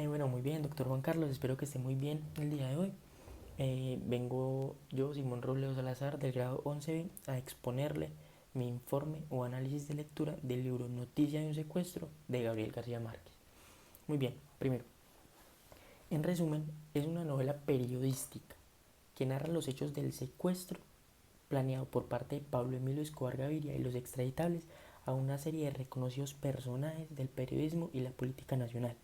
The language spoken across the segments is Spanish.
Bueno, muy bien, doctor Juan Carlos, espero que esté muy bien el día de hoy. Vengo yo, Simón Robledo Salazar, del grado 11B, a exponerle mi informe o análisis de lectura del libro Noticia de un secuestro de Gabriel García Márquez. Muy bien, primero, en resumen, es una novela periodística que narra los hechos del secuestro planeado por parte de Pablo Emilio Escobar Gaviria y los extraditables a una serie de reconocidos personajes del periodismo y la política nacional.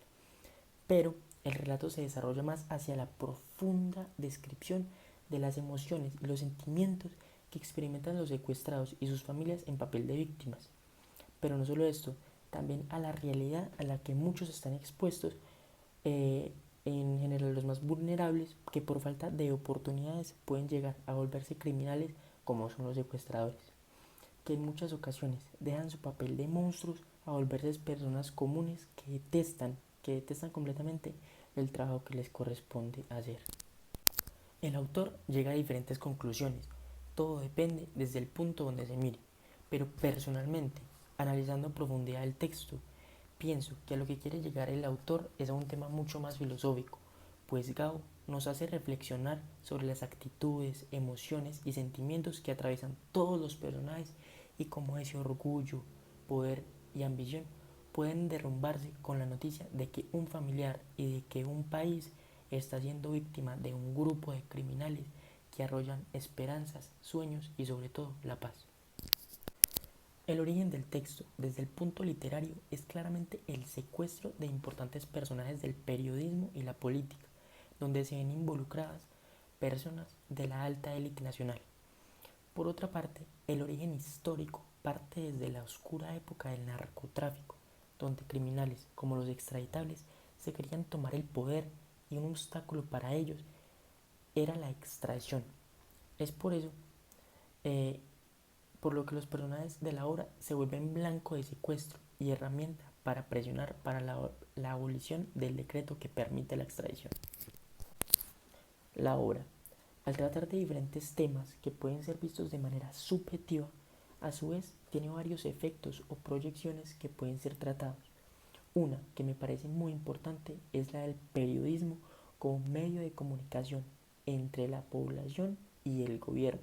Pero el relato se desarrolla más hacia la profunda descripción de las emociones y los sentimientos que experimentan los secuestrados y sus familias en papel de víctimas. Pero no solo esto, también a la realidad a la que muchos están expuestos, eh, en general los más vulnerables, que por falta de oportunidades pueden llegar a volverse criminales como son los secuestradores, que en muchas ocasiones dejan su papel de monstruos a volverse personas comunes que detestan completamente el trabajo que les corresponde hacer. El autor llega a diferentes conclusiones, todo depende desde el punto donde se mire, pero personalmente, analizando a profundidad el texto, pienso que a lo que quiere llegar el autor es a un tema mucho más filosófico, pues Gao nos hace reflexionar sobre las actitudes, emociones y sentimientos que atraviesan todos los personajes y cómo ese orgullo, poder y ambición pueden derrumbarse con la noticia de que un familiar y de que un país está siendo víctima de un grupo de criminales que arrollan esperanzas, sueños y sobre todo la paz. El origen del texto, desde el punto literario, es claramente el secuestro de importantes personajes del periodismo y la política, donde se ven involucradas personas de la alta élite nacional. Por otra parte, el origen histórico parte desde la oscura época del narcotráfico, donde criminales como los extraditables se querían tomar el poder y un obstáculo para ellos era la extradición. Es por eso eh, por lo que los personajes de la obra se vuelven blanco de secuestro y herramienta para presionar para la abolición del decreto que permite la extradición. La obra, al tratar de diferentes temas que pueden ser vistos de manera subjetiva, a su vez tiene varios efectos o proyecciones que pueden ser tratados. Una que me parece muy importante es la del periodismo como medio de comunicación entre la población y el gobierno,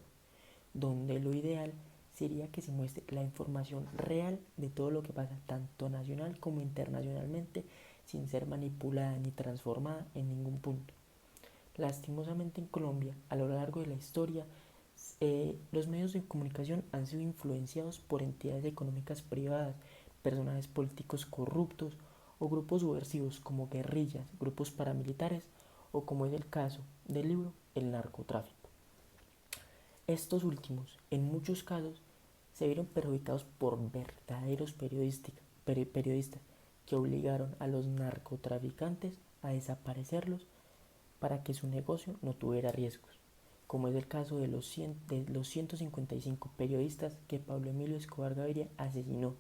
donde lo ideal sería que se muestre la información real de todo lo que pasa, tanto nacional como internacionalmente, sin ser manipulada ni transformada en ningún punto. Lastimosamente en Colombia, a lo largo de la historia, los medios de comunicación han sido influenciados por entidades económicas privadas, personajes políticos corruptos o grupos subversivos como guerrillas, grupos paramilitares o, como es el caso del libro, el narcotráfico. Estos últimos, en muchos casos, se vieron perjudicados por verdaderos periodistas que obligaron a los narcotraficantes a desaparecerlos para que su negocio no tuviera riesgos, como es el caso de los 155 periodistas que Pablo Emilio Escobar Gaviria asesinó,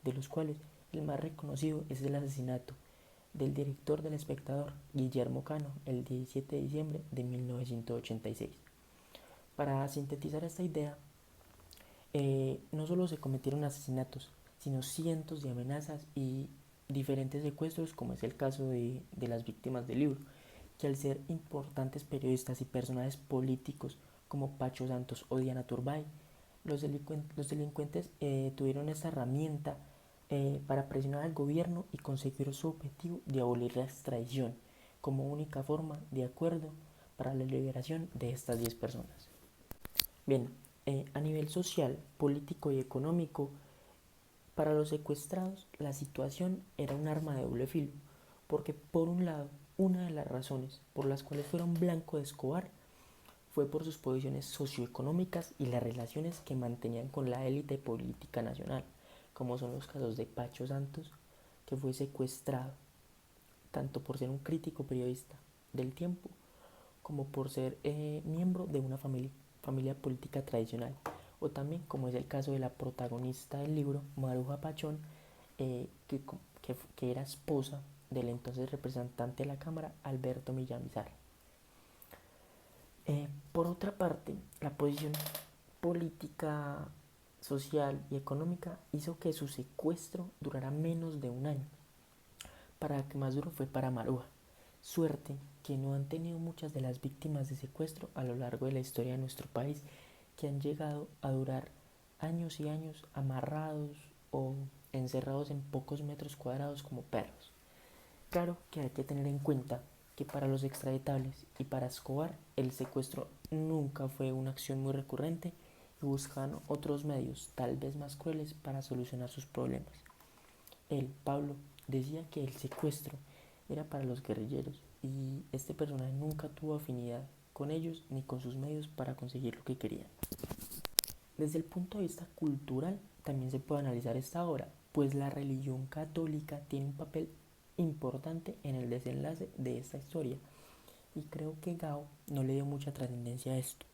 de los cuales el más reconocido es el asesinato del director del Espectador, Guillermo Cano, el 17 de diciembre de 1986. Para sintetizar esta idea, no solo se cometieron asesinatos, sino cientos de amenazas y diferentes secuestros, como es el caso de las víctimas del libro, que al ser importantes periodistas y personajes políticos como Pacho Santos o Diana Turbay, los delincuentes tuvieron esta herramienta para presionar al gobierno y conseguir su objetivo de abolir la extradición como única forma de acuerdo para la liberación de estas 10 personas. Bien, a nivel social, político y económico, para los secuestrados la situación era un arma de doble filo, porque por un lado, una de las razones por las cuales fueron blanco de Escobar fue por sus posiciones socioeconómicas y las relaciones que mantenían con la élite política nacional, como son los casos de Pacho Santos, que fue secuestrado tanto por ser un crítico periodista del tiempo como por ser miembro de una familia política tradicional, o también como es el caso de la protagonista del libro, Maruja Pachón, que era esposa del entonces representante de la Cámara, Alberto Millamizar. Por otra parte, la posición política, social y económica hizo que su secuestro durara menos de un año, Para que más duro fue para Maruja. Suerte que no han tenido muchas de las víctimas de secuestro a lo largo de la historia de nuestro país, que han llegado a durar años y años amarrados o encerrados en pocos metros cuadrados como perros. Claro que hay que tener en cuenta que para los extraditables y para Escobar el secuestro nunca fue una acción muy recurrente y buscaban otros medios, tal vez más crueles, para solucionar sus problemas. Él, Pablo, decía que el secuestro era para los guerrilleros y este personaje nunca tuvo afinidad con ellos ni con sus medios para conseguir lo que querían. Desde el punto de vista cultural también se puede analizar esta obra, pues la religión católica tiene un papel importante en el desenlace de esta historia y creo que Gao no le dio mucha trascendencia a esto.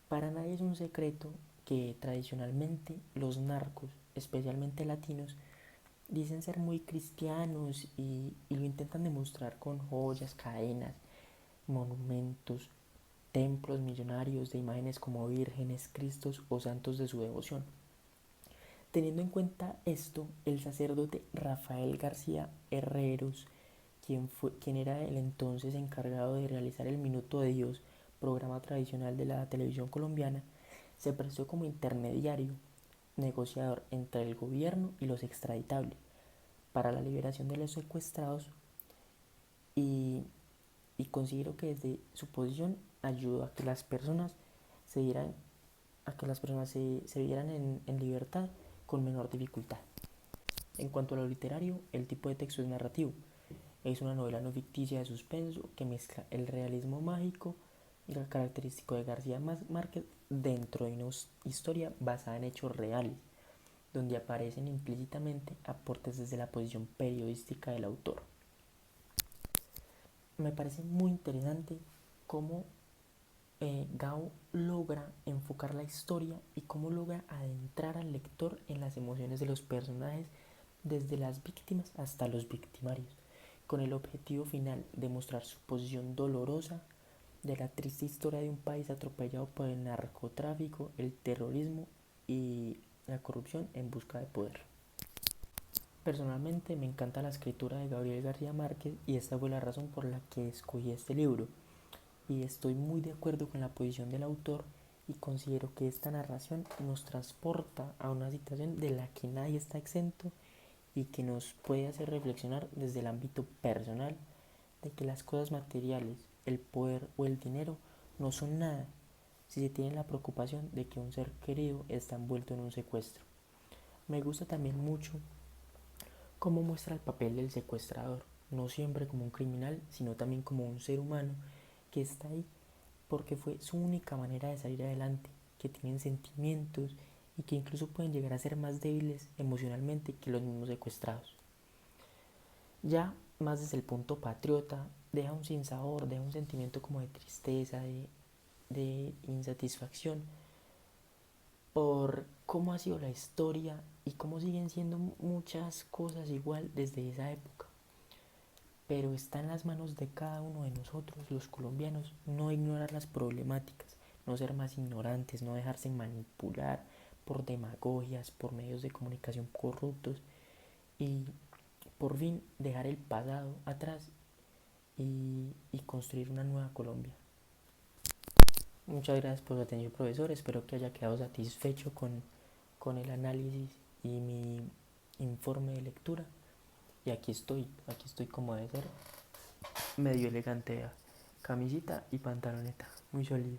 Para nadie es un secreto que tradicionalmente los narcos, especialmente latinos, dicen ser muy cristianos y lo intentan demostrar con joyas, cadenas, monumentos, templos millonarios de imágenes como vírgenes, cristos o santos de su devoción. Teniendo en cuenta esto, el sacerdote Rafael García Herreros, quien era el entonces encargado de realizar el Minuto de Dios, programa tradicional de la televisión colombiana, se prestó como intermediario, negociador entre el gobierno y los extraditables para la liberación de los secuestrados y, y considero que desde su posición ayudó a que las personas se dieran, se vieran en libertad con menor dificultad. En cuanto a lo literario, el tipo de texto es narrativo. Es una novela no ficticia de suspenso que mezcla el realismo mágico y el característico de García Márquez dentro de una historia basada en hechos reales, donde aparecen implícitamente aportes desde la posición periodística del autor. Me parece muy interesante cómo Gao logra enfocar la historia y cómo logra adentrar al lector en las emociones de los personajes desde las víctimas hasta los victimarios, con el objetivo final de mostrar su posición dolorosa de la triste historia de un país atropellado por el narcotráfico, el terrorismo y la corrupción en busca de poder. Personalmente me encanta la escritura de Gabriel García Márquez y esta fue la razón por la que escogí este libro. Y estoy muy de acuerdo con la posición del autor y considero que esta narración nos transporta a una situación de la que nadie está exento y que nos puede hacer reflexionar desde el ámbito personal de que las cosas materiales, el poder o el dinero no son nada si se tiene la preocupación de que un ser querido está envuelto en un secuestro. Me gusta también mucho cómo muestra el papel del secuestrador, no siempre como un criminal, sino también como un ser humano que está ahí porque fue su única manera de salir adelante, que tienen sentimientos y que incluso pueden llegar a ser más débiles emocionalmente que los mismos secuestrados. Ya más desde el punto patriota, deja un sinsabor, deja un sentimiento como de tristeza, de insatisfacción por cómo ha sido la historia y cómo siguen siendo muchas cosas igual desde esa época. Pero está en las manos de cada uno de nosotros, los colombianos, no ignorar las problemáticas, no ser más ignorantes, no dejarse manipular por demagogias, por medios de comunicación corruptos y por fin dejar el pasado atrás y construir una nueva Colombia. Muchas gracias por su atención, profesor. Espero que haya quedado satisfecho con el análisis y mi informe de lectura. Y aquí estoy como debe ser, medio elegante, camisita y pantaloneta, muy sólido.